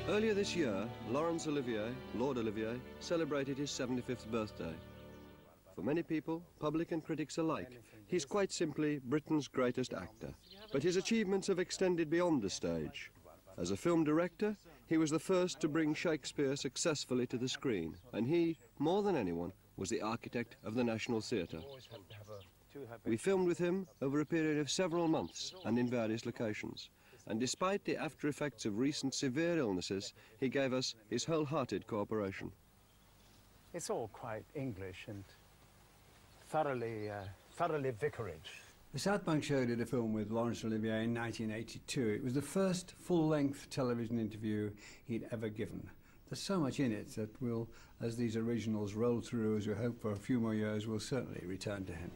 Earlier this year, Laurence Olivier, Lord Olivier, celebrated his 75th birthday. For many people, public and critics alike, he's quite simply Britain's greatest actor. But his achievements have extended beyond the stage. As a film director, he was the first to bring Shakespeare successfully to the screen, and he, more than anyone, was the architect of the National Theatre. We filmed with him over a period of several months and in various locations. And despite the after effects of recent severe illnesses, he gave us his wholehearted cooperation. It's all quite English and thoroughly vicarage. The South Bank show did a film with Laurence Olivier in 1982. It was the first full-length television interview he'd ever given. There's so much in it that we'll, as these originals roll through, as we hope for a few more years, we'll certainly return to him.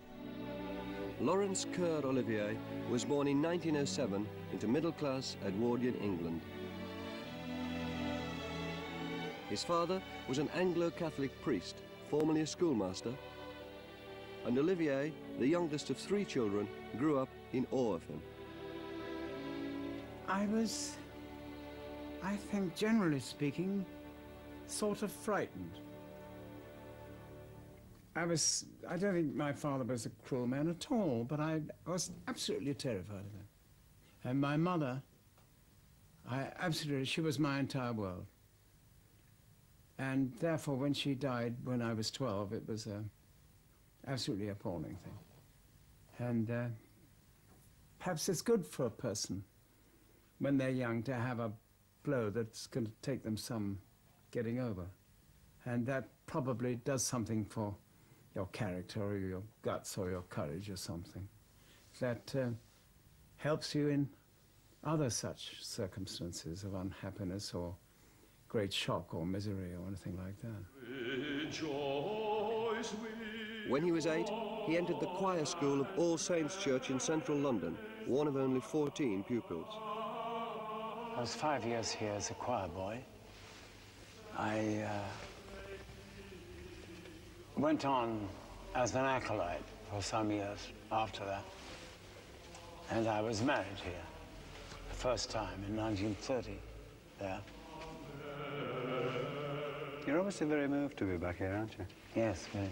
Laurence Kerr Olivier was born in 1907 into middle-class Edwardian England. His father was an Anglo-Catholic priest, formerly a schoolmaster, and Olivier, the youngest of 3 children, grew up in awe of him. I was, I think, generally speaking, sort of frightened. I don't think my father was a cruel man at all, but I was absolutely terrified of him. And my mother, she was my entire world. And therefore, when she died when I was 12, it was an absolutely appalling thing. And perhaps it's good for a person when they're young to have a blow that's going to take them some getting over. And that probably does something for your character or your guts or your courage or something that helps you in other such circumstances of unhappiness or great shock or misery or anything like that. When he was 8, he entered the choir school of All Saints Church in central London, one of only 14 pupils. I was 5 years here as a choir boy. I went on as an acolyte for some years after that. And I was married here, the first time in 1930 there. You're obviously very moved to be back here, aren't you? Yes, very.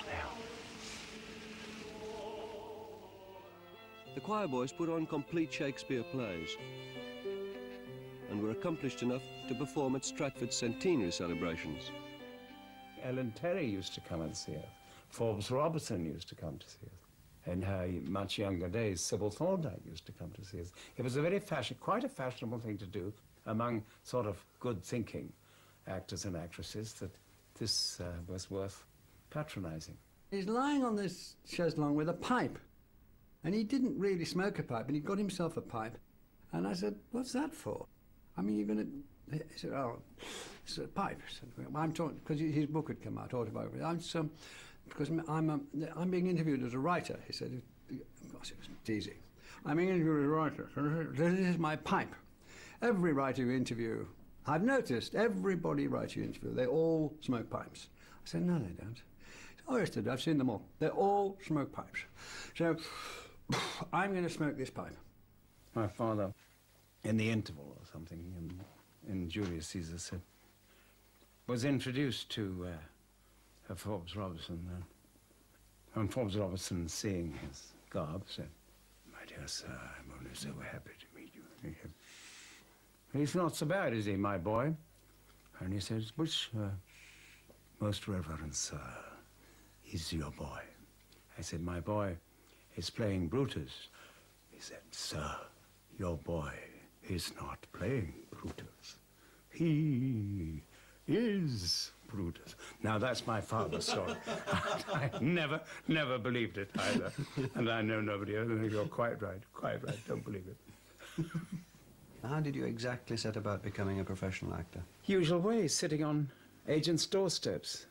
Yeah. The choir boys put on complete Shakespeare plays and were accomplished enough to perform at Stratford's centenary celebrations. Ellen Terry used to come and see us. Forbes Robertson used to come to see us. In her much younger days, Sybil Thorndike used to come to see us. It was a very quite a fashionable thing to do among sort of good-thinking actors and actresses that this was worth patronizing. He's lying on this chaise-longue with a pipe, and he didn't really smoke a pipe, and he got himself a pipe. And I said, "What's that for?" I mean, you're going to... He said, "Oh, it's a pipe." I said, well, I'm talking, because his book had come out, autobiography. Because I'm being interviewed as a writer. He said, of course it was easy. I'm being interviewed as a writer. This is my pipe. Every writer you interview, I've noticed, everybody writer you interview, they all smoke pipes. I said, "No, they don't." "Oh, yes, they do. I've seen them all. They all smoke pipes. So I'm going to smoke this pipe." My father, in the interval or something, in Julius Caesar, said, was introduced to Forbes Robertson. And Forbes Robertson, seeing his garb, said, "My dear sir, I'm only so happy to meet you." And he said, "He's not so bad, is he, my boy?" And he says, "Which, most reverend sir, is your boy?" I said, "My boy is playing Brutus." He said, "Sir, your boy is not playing Brutus. He is Brutus." Now, that's my father's story. I never believed it either. And I know nobody else. You're quite right, don't believe it. How did you exactly set about becoming a professional actor? Usual way, sitting on agents' doorsteps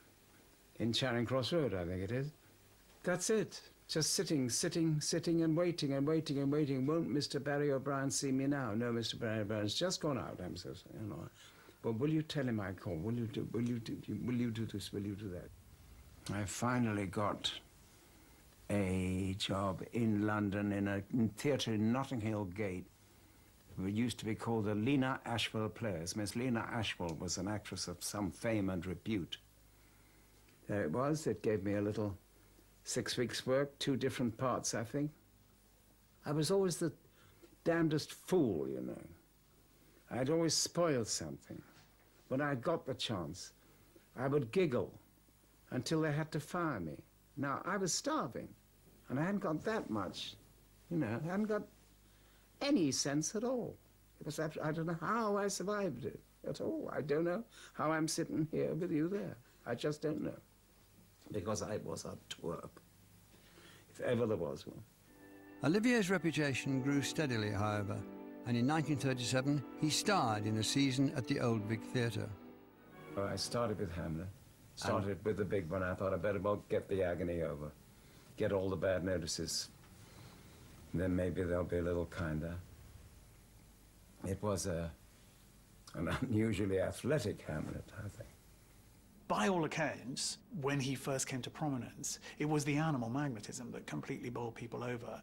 in Charing Cross Road, I think it is. That's it. Just sitting and waiting. Won't Mr. Barry O'Brien see me now? No, Mr. Barry O'Brien's just gone out. I'm so sorry. You know. But will you tell him I called? Will you do this? Will you do that? I finally got a job in London in a theatre in Notting Hill Gate used to be called the Lena Ashwell Players. Miss Lena Ashwell was an actress of some fame and repute. There it was. It gave me a little 6 weeks' work, 2 different parts, I think. I was always the damnedest fool, you know. I'd always spoiled something. When I got the chance, I would giggle until they had to fire me. Now, I was starving, and I hadn't got that much, you know, I hadn't got any sense at all. It was, I don't know how I survived it at all. I don't know how I'm sitting here with you there. I just don't know. Because I was a twerp, if ever there was one. Olivier's reputation grew steadily, however, and in 1937 he starred in a season at the Old Vic Theatre. Well, I started with Hamlet, started with the big one. I thought I'd better well get the agony over, get all the bad notices. Then maybe they'll be a little kinder. It was an unusually athletic Hamlet, I think. By all accounts, when he first came to prominence, it was the animal magnetism that completely bowled people over.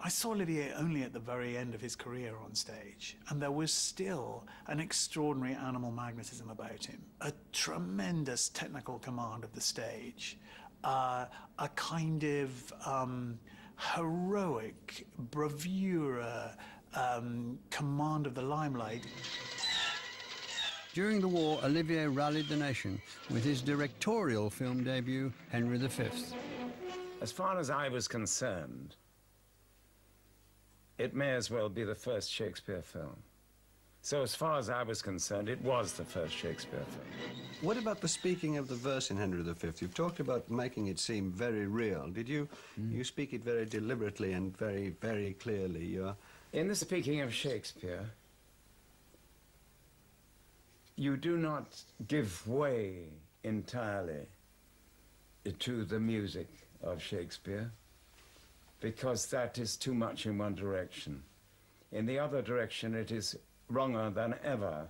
I saw Olivier only at the very end of his career on stage, and there was still an extraordinary animal magnetism about him, a tremendous technical command of the stage, a kind of heroic bravura command of the limelight. During the war, Olivier rallied the nation with his directorial film debut, Henry V. As far as I was concerned, it may as well be the first Shakespeare film. So as far as I was concerned, it was the first Shakespeare film. What about the speaking of the verse in Henry V? You've talked about making it seem very real. Did you? You speak it very deliberately and very, very clearly. In the speaking of Shakespeare, you do not give way entirely to the music of Shakespeare, because that is too much in one direction. In the other direction, it is wronger than ever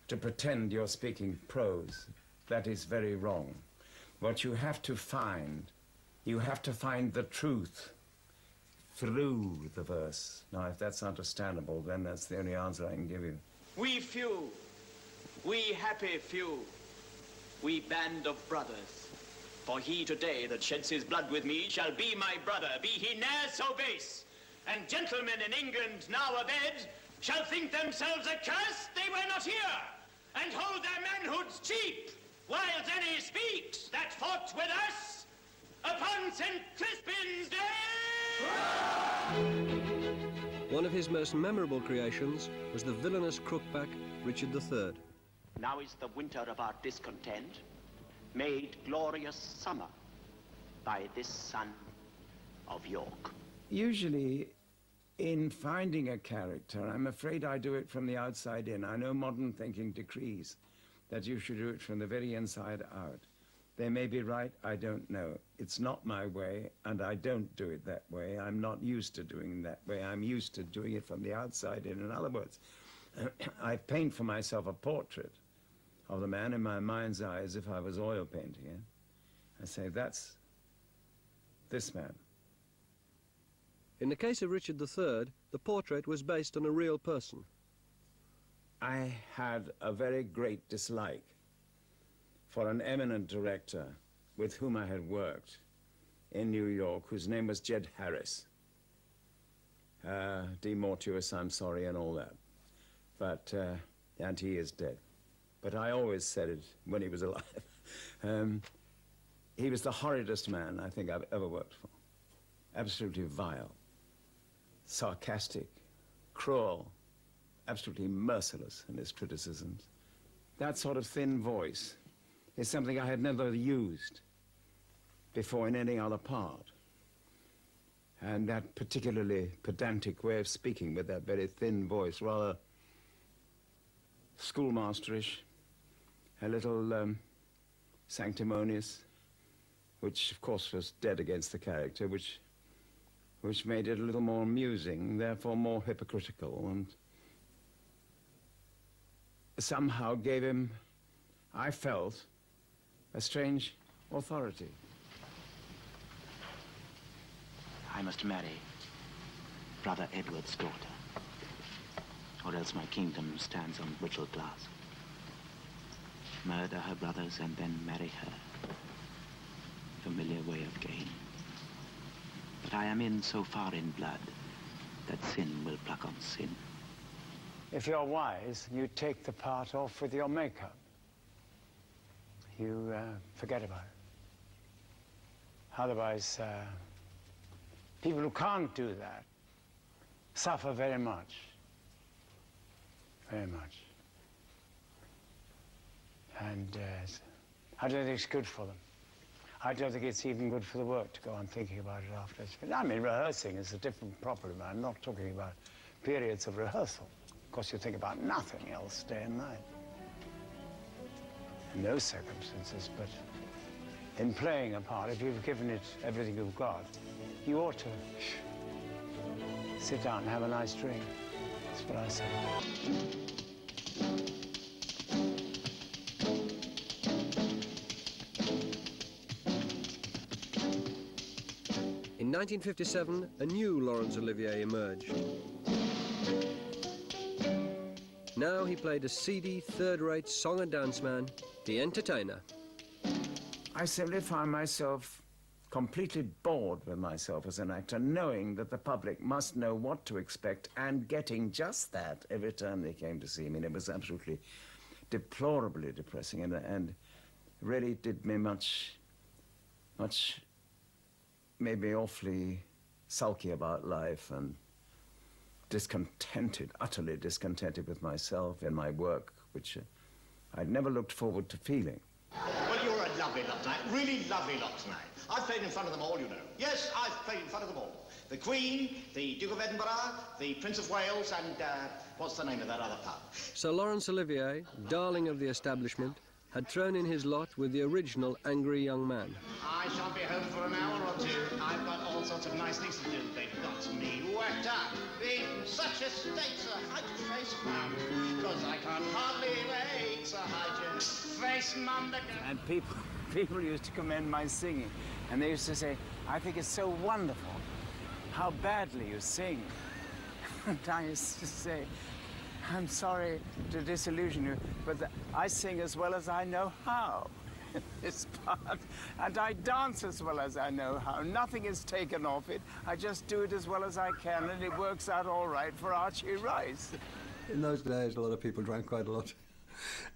to pretend you're speaking prose. That is very wrong. What you have to find the truth through the verse. Now, if that's understandable, then that's the only answer I can give you. We few, we happy few, we band of brothers. For he today that sheds his blood with me shall be my brother, be he ne'er so base. And gentlemen in England now abed shall think themselves accursed they were not here, and hold their manhoods cheap, whiles any speaks that fought with us upon St. Crispin's day. One of his most memorable creations was the villainous crookback Richard III. Now is the winter of our discontent made glorious summer by this son of York. Usually, in finding a character, I'm afraid I do it from the outside in. I know modern thinking decrees that you should do it from the very inside out. They may be right, I don't know. It's not my way, and I don't do it that way. I'm not used to doing it that way. I'm used to doing it from the outside in. In other words, I paint for myself a portrait of the man in my mind's eye as if I was oil painting it. I say, that's this man. In the case of Richard III, the portrait was based on a real person. I had a very great dislike for an eminent director with whom I had worked in New York, whose name was Jed Harris. De mortuis, I'm sorry, and all that. But, and he is dead. But I always said it when he was alive. He was the horridest man I think I've ever worked for. Absolutely vile, sarcastic, cruel, absolutely merciless in his criticisms. That sort of thin voice is something I had never used before in any other part. And that particularly pedantic way of speaking with that very thin voice, rather schoolmasterish, a little sanctimonious, which of course was dead against the character, which made it a little more amusing, therefore more hypocritical, and somehow gave him, I felt, a strange authority. I must marry Brother Edward's daughter. or else my kingdom stands on brittle glass. Murder her brothers and then marry her. Familiar way of gain. But I am in so far in blood that sin will pluck on sin. If you're wise, you take the part off with your makeup. You forget about it. Otherwise, people who can't do that suffer very much. Very much. And I don't think it's good for them. I don't think it's even good for the work to go on thinking about it afterwards. I mean, rehearsing is a different problem. I'm not talking about periods of rehearsal. Of course, you think about nothing else day and night. In those circumstances, but in playing a part, if you've given it everything you've got, you ought to sit down and have a nice drink. That's what I say. In 1957, a new Laurence Olivier emerged. Now he played a seedy, third-rate song and dance man, the entertainer. I simply found myself completely bored with myself as an actor, knowing that the public must know what to expect and getting just that every time they came to see me. And it was absolutely deplorably depressing and really did me much, made me awfully sulky about life and discontented, utterly discontented with myself and my work, which I'd never looked forward to feeling. Well, you're a lovely lot tonight, really lovely lot tonight. I've played in front of them all, you know. Yes, I've played in front of them all. The Queen, the Duke of Edinburgh, the Prince of Wales, and what's the name of that other pub? So Laurence Olivier, darling of the establishment, had thrown in his lot with the original angry young man. I shan't be home for an hour or two. I've got all sorts of nice things to do. They've got me worked up. In such a state, Sir, hide your face, mum, because I can't hardly wait, Sir, hide your face, mum. And people used to commend my singing, and they used to say, I think it's so wonderful how badly you sing. And I used to say, I'm sorry to disillusion you, but I sing as well as I know how in this part, and I dance as well as I know how. Nothing is taken off it. I just do it as well as I can, and it works out all right for Archie Rice. In those days, a lot of people drank quite a lot.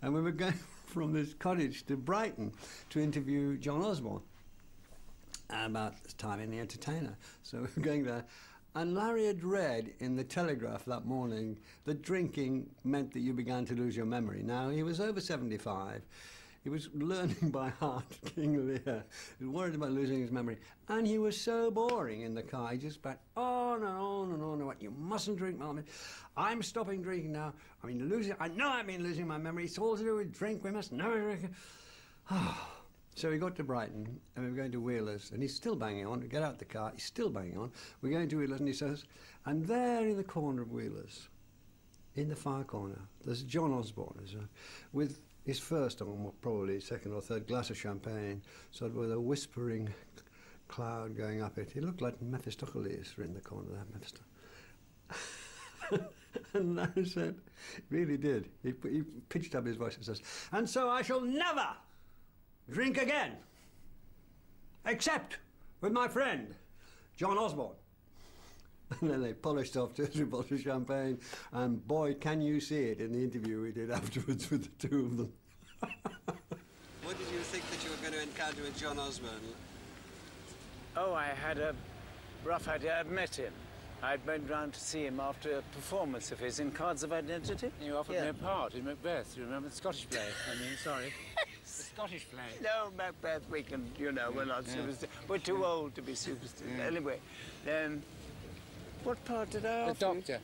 And we were going from this cottage to Brighton to interview John Osborne about this time in The Entertainer. So we were going there. And Larry had read in the Telegraph that morning that drinking meant that you began to lose your memory. Now, he was over 75. He was learning by heart King Lear. He was worried about losing his memory. And he was so boring in the car. He just went on and on and on about, you mustn't drink, Mum. I'm stopping drinking now. I know I've been losing my memory. It's all to do with drink. We must never drink. So we got to Brighton, and we were going to Wheeler's, and he's still banging on. We get out the car, he's still banging on. We're going to Wheeler's, and he says, and there in the corner of Wheeler's, in the far corner, there's John Osborne, with his first, or probably second or third glass of champagne, sort of with a whispering cloud going up it. He looked like Mephistopheles in the corner there, And Larry said, really did. He pitched up his voice and says, and so I shall never drink again, except with my friend, John Osborne. And then they polished off 2 or 3 bottles of champagne, and boy, can you see it in the interview we did afterwards with the 2 of them. What did you think that you were going to encounter with John Osborne? Oh, I had a rough idea. I'd met him. I'd been round to see him after a performance of his in Cards of Identity. You offered me a part in Macbeth. You remember the Scottish play? I mean, sorry. The Scottish play. No, Macbeth, we can, you know, we're not superstitious. We're too old to be superstitious. Anyway, what part did I offer? The Doctor.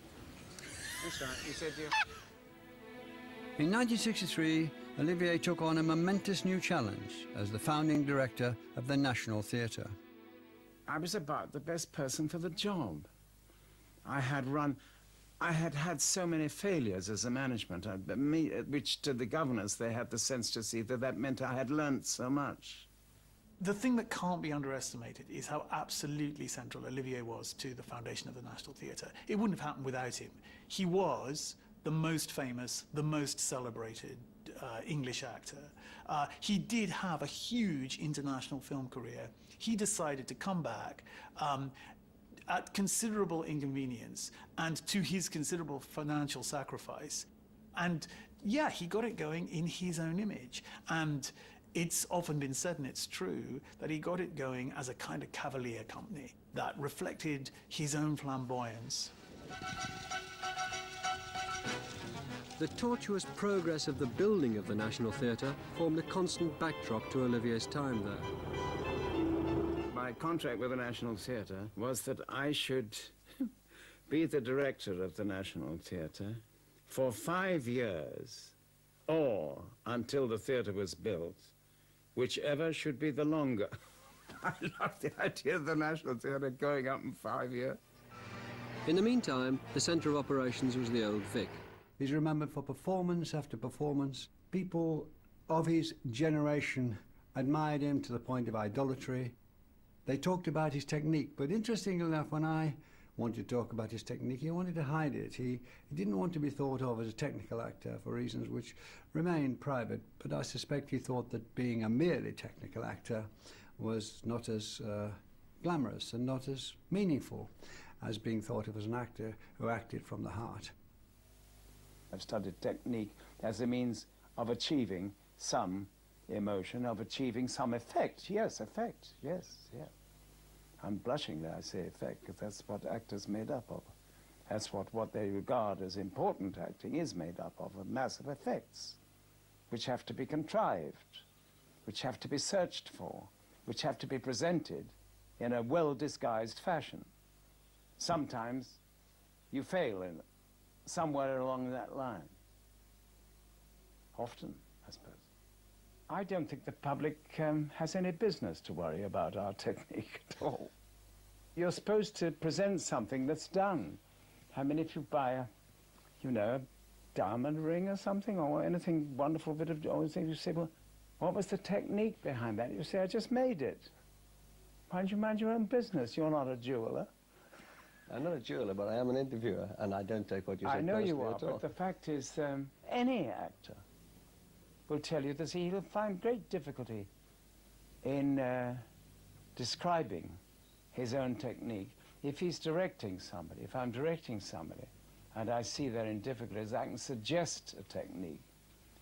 That's right, you said you... In 1963, Olivier took on a momentous new challenge as the founding director of the National Theatre. I was about the best person for the job. I had had so many failures as a management, which to the governors, they had the sense to see that meant I had learnt so much. The thing that can't be underestimated is how absolutely central Olivier was to the foundation of the National Theatre. It wouldn't have happened without him. He was the most famous, the most celebrated English actor. He did have a huge international film career. He decided to come back at considerable inconvenience and to his considerable financial sacrifice. And yeah, he got it going in his own image. And it's often been said, and it's true, that he got it going as a kind of cavalier company that reflected his own flamboyance. The tortuous progress of the building of the National Theatre formed a constant backdrop to Olivier's time there. My contract with the National Theatre was that I should be the director of the National Theatre for 5 years, or until the theatre was built, whichever should be the longer. I love the idea of the National Theatre going up in 5 years. In the meantime, the centre of operations was the Old Vic. He's remembered for performance after performance. People of his generation admired him to the point of idolatry. They talked about his technique, but interestingly enough, when I wanted to talk about his technique, he wanted to hide it. He didn't want to be thought of as a technical actor for reasons which remain private, but I suspect he thought that being a merely technical actor was not as glamorous and not as meaningful as being thought of as an actor who acted from the heart. I've studied technique as a means of achieving some emotion, of achieving some effect. Yes, effect, yes, yeah. I'm blushing that I say effect, because that's what actors made up of. That's what they regard as important acting is made up of, a mass of effects, which have to be contrived, which have to be searched for, which have to be presented in a well-disguised fashion. Sometimes you fail in somewhere along that line. Often, I suppose. I don't think the public has any business to worry about our technique at all. You're supposed to present something that's done. I mean, if you buy a, you know, a diamond ring or something, or anything wonderful bit of, or anything, you say, well, what was the technique behind that? You say, I just made it. Why don't you mind your own business? You're not a jeweler. I'm not a jeweler, but I am an interviewer, and I don't take what you say I know you are, at all. but the fact is, any actor will tell you that he'll find great difficulty in describing his own technique. If he's directing somebody, if I'm directing somebody, and I see they're in difficulties, I can suggest a technique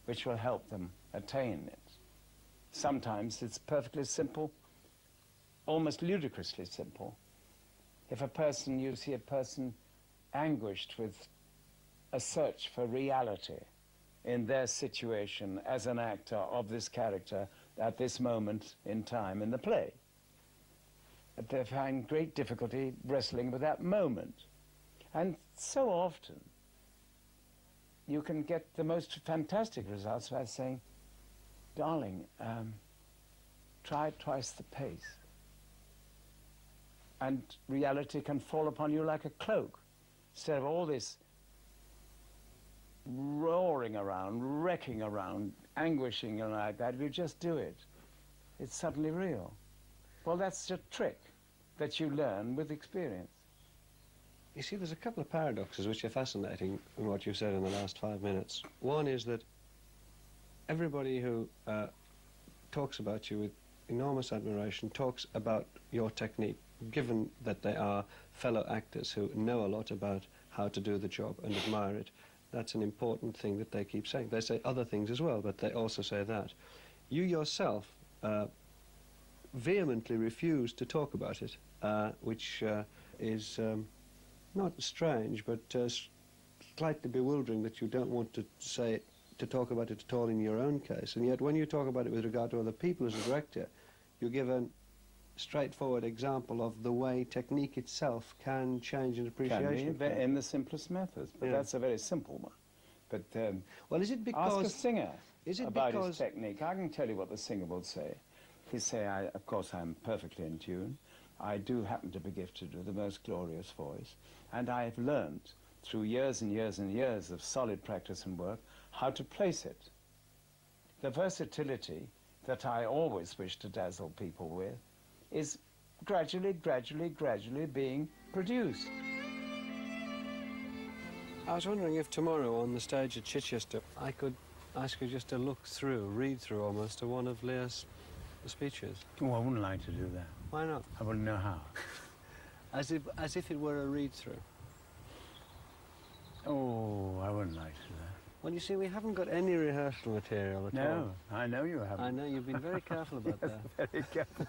which will help them attain it. Sometimes it's perfectly simple, almost ludicrously simple. If you see a person anguished with a search for reality in their situation as an actor of this character at this moment in time in the play, they find great difficulty wrestling with that moment. And so often, you can get the most fantastic results by saying, darling, try twice the pace. And reality can fall upon you like a cloak. Instead of all this roaring around, wrecking around, anguishing and like that, if you just do it, it's suddenly real. Well, that's a trick that you learn with experience. You see, there's a couple of paradoxes which are fascinating in what you've said in the last 5 minutes. One is that everybody who talks about you with enormous admiration talks about your technique, given that they are fellow actors who know a lot about how to do the job and admire it. That's an important thing that they keep saying. They say other things as well, but they also say that. You yourself vehemently refuse to talk about it, which is not strange, but slightly bewildering that you don't want to talk about it at all in your own case. And yet when you talk about it with regard to other people as a director, you give a straightforward example of the way technique itself can change an appreciation. Can be in the simplest methods, but that's a very simple one. But well, is it because ask a singer about because his technique. I can tell you what the singer will say. He'll say, of course, I'm perfectly in tune. I do happen to be gifted with the most glorious voice, and I've learned through years and years and years of solid practice and work how to place it. The versatility that I always wish to dazzle people with is gradually being produced. I was wondering if tomorrow on the stage at Chichester I could ask you just to look through, read through almost, to one of Lear's speeches. Oh, I wouldn't like to do that. Why not? I wouldn't know how. As if it were a read-through. Oh, I wouldn't like to do that. Well, you see, we haven't got any rehearsal material at all. No, I know you haven't. I know, you've been very careful about that. Very careful.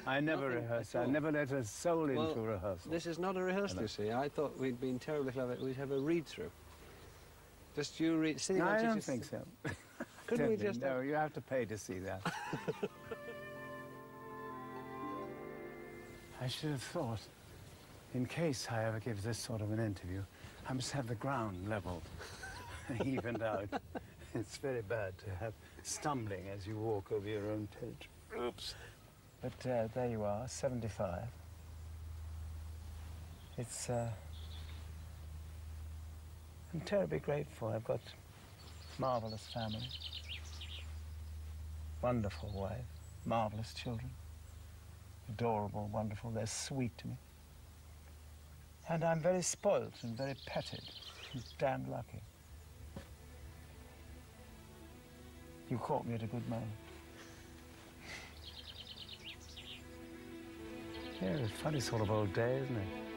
I never rehearse. I never let a soul into rehearsal. This is not a rehearsal, you see. I thought we'd been terribly clever. We'd have a read-through. Just you read... No, I don't think so. Couldn't we just... No, you have to pay to see that. I should have thought, in case I ever give this sort of an interview, I must have the ground leveled, evened out. It's very bad to have stumbling as you walk over your own page. Oops. But there you are, 75. It's... I'm terribly grateful. I've got marvelous family, wonderful wife, marvelous children, adorable, wonderful. They're sweet to me. And I'm very spoilt and very petted. I'm damned lucky. You caught me at a good moment. Yeah, it's a funny sort of old day, isn't it?